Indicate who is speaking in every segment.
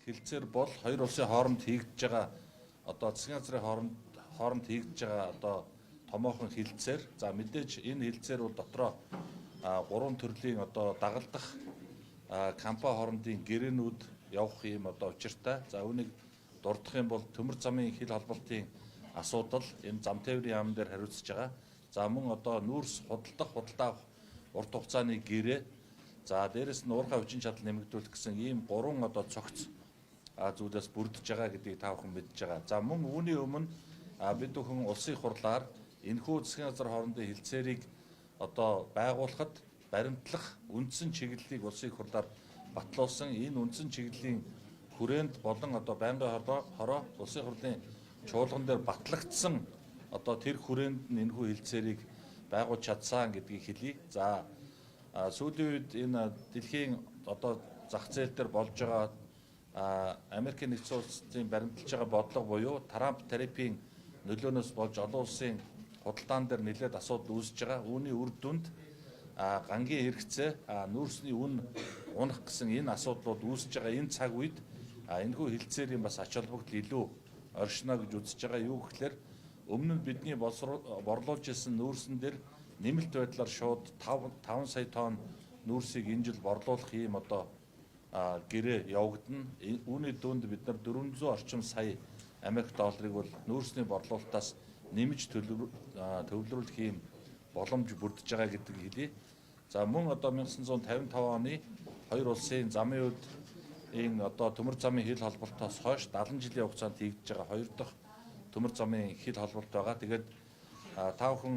Speaker 1: хэлцээр бол хоёр улсын хооронд хийгдэж байгаа одоо засгийн газрын хооронд хийгдэж байгаа одоо томоохон хэлцээр за мэдээж энэ хэлцээр бол дотроо гурван төрлийн одоо дагалдах компани хоорондын гэрээнүүд явах юм одоо учиртай. За үүнийг дурдах юм бол төмөр замын хил холболтын асуудал энэ зам тээврийн яам дээр хариуцж байгаа. За мөн одоо нүүрс худалдаа авах урт хугацааны гэрээ. За дээрэс нь уурхай хүчин чадал нэмэгдүүлэх гэсэн ийм гурван одоо цогц зүйлээс бүрдэж байгаа гэдгийг та бүхэн мэдж байгаа. За мөн үүний өмнө бид бүхэн улсын хурлаар энэхүү засгийн газар хоорондын хэлцээрийг одоо байгуулахад баримтлах үндсэн чиглэлийг улсын хурлаар батлуулсан. Энэ үндсэн чиглэлийн хүрээнд болон одоо байнгын хороо улсын хурлын чуулган дээр батлагдсан одоо тэр хүрээнд нь энэхүү хэлцээрийг байгуулж чадсан гэдгийг хэлье. За сүүлийн үед энэ дэлхийн одоо зах зээл дээр болж байгаа Америкийн нэгдсэн улсын баримталж байгаа бодлого буюу Трамп тарифын нөлөөнөөс болж олон улсын худалдаан дээр нэлээд асуудал үүсэж байгаа. Үүний үр дүнд гангийн хэрэгцээ нүүрсний үн унах гэсэн энэ асуудлууд үүсэж байгаа энэ цаг үед энэхүү хэлцээрийн бас ач холбогдол илүү оршино гэж үзэж байгаа. Юу гэхээр өмнө нь бидний борлуулж ирсэн нүүрсэн дээр нэмэлт байдлаар шууд 5 сая тонн нүүрсийг энэ жил борлуулах ийм одоо гэрээ явагдана. Үүний дүнд бид нар 400 орчим сая Америк долларыг бол нүүрсний борлуулалтаас нэмж төвлөрүүлэх ийм боломж бүрдэж байгаа гэдэг хэлье. За мөн одоо 1955 оны хоёр улсын замын үед энэ одоо төмөр замын хил холболтоос хойш 70 жилийн хугацаанд хийгдэж байгаа хоёр дахь төмөр замын хил холболт байгаа. Тэгээд та бүхэн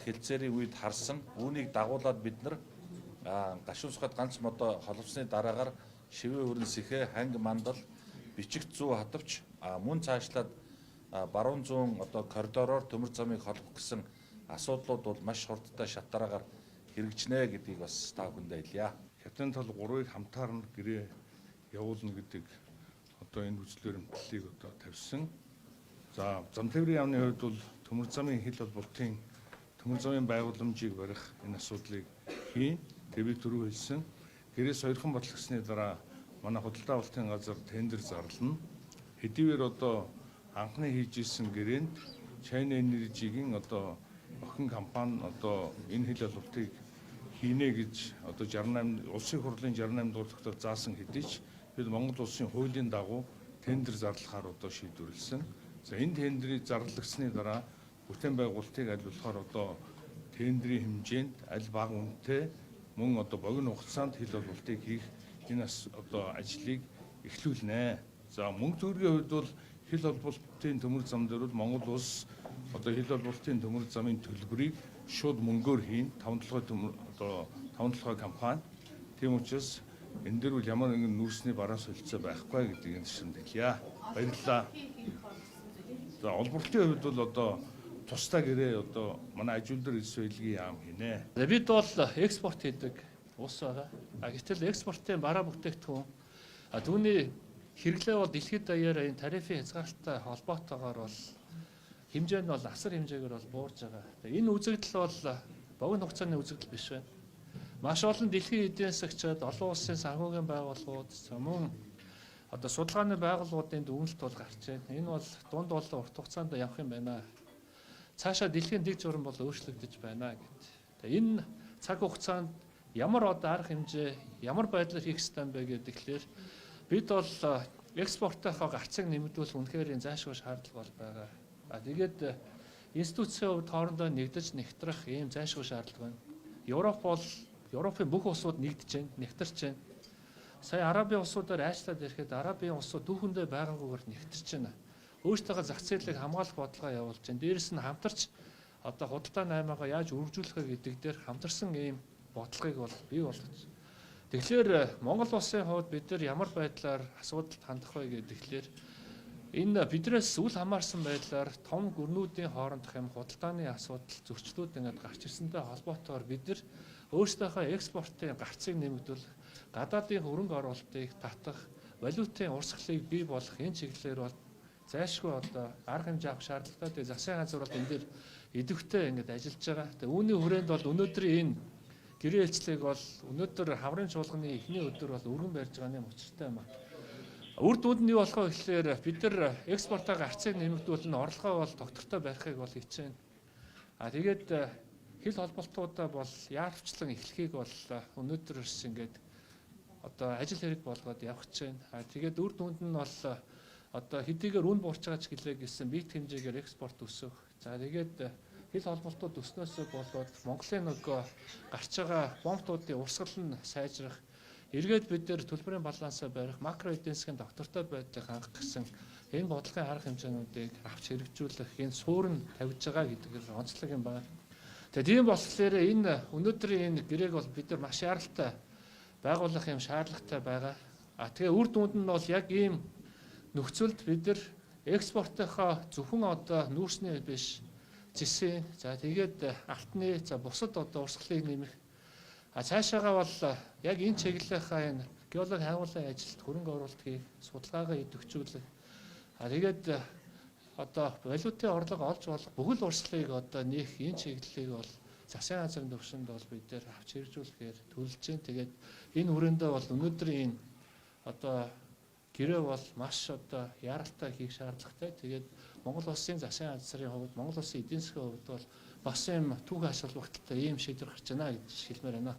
Speaker 1: хэлцээрийн үед харсан үүнийг дагуулад бид нар гашуун сухад ганц модоо холбосны дараагаар шивээ хүрэн сэхэ ханг мандал бичигт зүү хатавч мөн цаашлаад баруун зүүн одоо коридороор төмөр замыг холбох гэсэн асуудлууд бол маш хурдтай шатараагаар хэрэгжинэ гэдгийг бас та бүхэндээ хэлье.
Speaker 2: Хятадын тал 3-ыг хамтаарна гэрээ явуулна гэдэг одоо энэ хүчлээр эмтлэлийг одоо тавьсан. За зам тээврийн яамны хувьд бол төмөр замын хил холболтын төмөр замын байгууламжийг барих энэ асуудлыг хийн. Тэвийг түрүү хэлсэн. Гэрээс хоёрхан бодлогсны дараа манай худалдаа авалтын газар тендер зарлана. Хэдийгээр одоо анхны хийж ирсэн гэрээнд China Energy-гийн одоо охин компани одоо энэ хил холболтыг хийнэ гэж одоо 68 улсын хурлын 68 дугаар тогтоолд заасан хэдий ч бид Монгол улсын хуулийн дагуу тендер зарлахаар одоо шийдвэрлсэн. За энэ тендерийг зарлагдсны дараа бүтээн байгуулалтыг аль болохоор одоо тендерийн хэмжээнд аль бага үнэтэй мөн одоо богино хугацаанд хил холболтыг хийх энэ одоо ажлыг эхлүүлнэ. За мөнгө төгрөгийн хувьд бол хил холболтын төмөр зам дээр бол Монгол улс одоо хил холболтын төмөр замын төлбөрийг шууд мөнгөөр хийн 5-7 компани. Тийм учраас энэ дээр бол ямар нэгэн нүүрсний бараа солилцоо байхгүй гэдгийг шинж хэлье. Баярлалаа. За олборлтын хувьд бол одоо тусдаа гэрээ одоо манай ажилтнаар Israel-ийн яам хийнэ.
Speaker 3: Бид бол экспорт хийдэг улс байгаа. Гэтэл экспортын бараа бүтээгдэхүүн түүний хэрэглээ бол дэлхийд даяар энэ тарифын хязгаарлалттай холбоотойгоор бол хэмжээ нь бол асар хэмжээгээр бол буурж байгаа. Энэ үзэгдэл бол богино хугацааны үзэгдэл биш байна. Маш олон дэлхийн эдийн засагчид, олон улсын санхүүгийн байгууллагууд, мөн одоо судалгааны байгууллагуудын дүгнэлт бол гарч байна. Энэ бол дунд болон урт хугацаанд явах юм байна. Цаашаа дэлхийн дэг журам бол өөрчлөгдөж байна гэд. Тэгээ энэ цаг хугацаанд ямар одоо арга хэмжээ, ямар байдлаар хийх ёстой юм бэ гэхээр бид бол экспортынхаа гарцыг нэмэгдүүлэх үнэхээр энэ заашгүй шаардлага бол байгаа. Тэгээд институцийн хувьд хоорондоо нэгдэж нэгтрах ийм зайлшгүй шаардлага байна. Европын бүх улсууд нэгдэж байна, нэгтэрч байна. Сая Арабын улсуудаар айчлаад ирэхэд Арабын улсууд түүхэндээ байгаагүйгээр нэгтэрч байна. Өөрсдийнхөө зах зээлийг хамгаалах бодлогоо явуулж байна. Дээрээс нь хамтарч одоо худалдаа наймаагаа яаж үргэлжлүүлэх гэдэг дээр хамтарсан ийм бодлогыг бол бий болгож. Тэгэхээр Монгол улсын хувьд бид нар ямар байдлаар асуудалд хандах вэ гэхээр энэ биднээс үл хамаарсан байдлаар том гүрнүүдийн хоорондох юм худалдааны асуудал зөрчлүүд ингээд гарч ирсэнтэй холбоотойгоор бид нар өөрсдийнхөө экспортын гарцыг нэмэгдүүлэх, гадаадын хөрөнгө оруулалтыг татах, валютын урсгалыг бий болгох энэ чиглэлээр бол зайлшгүй одоо арга хэмжээ авах шаардлагатай. Тэгээ засгийн газар бол энэ дээр идэвхтэй ингээд ажиллаж байгаа. Тэгээ үүний хүрээнд бол өнөөдрийн энэ гэрээ хэлцлийг бол өнөөдөр хаврын чуулганы эхний өдөр бол өргөн барьж байгаа юм учиртай юм. Үр дүнд нь юу болох вэ гэхээр бид нар экспортын гарцыг нэмэгдүүлэн орлогоо бол доктортой барихыг бол хичээнэ. Тэгээд хил холболтуудаа бол яарвчлан эхлэхийг бол өнөөдрөөс ингээд одоо ажил хэрэг болгоод явах гэж байна. Тэгээд үр дүнд нь бол одоо хэдийгээр үн буурч байгаа ч гэлээ гэсэн бит хэмжээгээр экспорт өсөх. За тэгээд хил холболтууд өснөөсөө болоод Монголын нөгөө гарч байгаа бомбуудын урсгал нь сайжрах, эргээд бид нэр төлбөрийн балансаа барих, макро эдийн засгийн доктортой байдлыг хангах гэсэн энэ бодлогын арга хэмжээнүүдийг авч хэрэгжүүлэх энэ суурь нь тавьж байгаа гэдэг онцлог юм байна. Тэгээд тийм болохоор энэ өнөөдрийн энэ гэрээг бол бид нар маш яралтай байгуулах юм шаардлагатай байгаа. Тэгээ үр дүнд нь бол яг ийм нөхцөлд бид нар экспортынхоо зөвхөн одоо нүүрсний биш зэсийн за тэгээд алтны за бусад одоо урсгалыг нэмэх цаашаагаа бол яг энэ чиглэлийнхаа энэ геологи хайгуулгын ажилд хөрөнгө оруулалтыг судалгаагаа идэвхжүүлэх тэгээд одоо валютын орлого олж болох бүхэл урсгалыг одоо нээх энэ чиглэлийг бол засгийн газрын төвшөнд бол бид нэр авч хэрэгжүүлэхээр төлөвлөж байна. Тэгээд энэ хүрээндээ бол өнөөдрийн энэ одоо гэрээ бол маш одоо яралтай хийх шаардлагатай. Тэгээд Монгол улсын засгийн газрын хувьд, Монгол улсын эдийн засгийн хувьд бол бас юм түүх ашиглалттай ийм шийдвэр гарч байна гэж хэлмээр байна.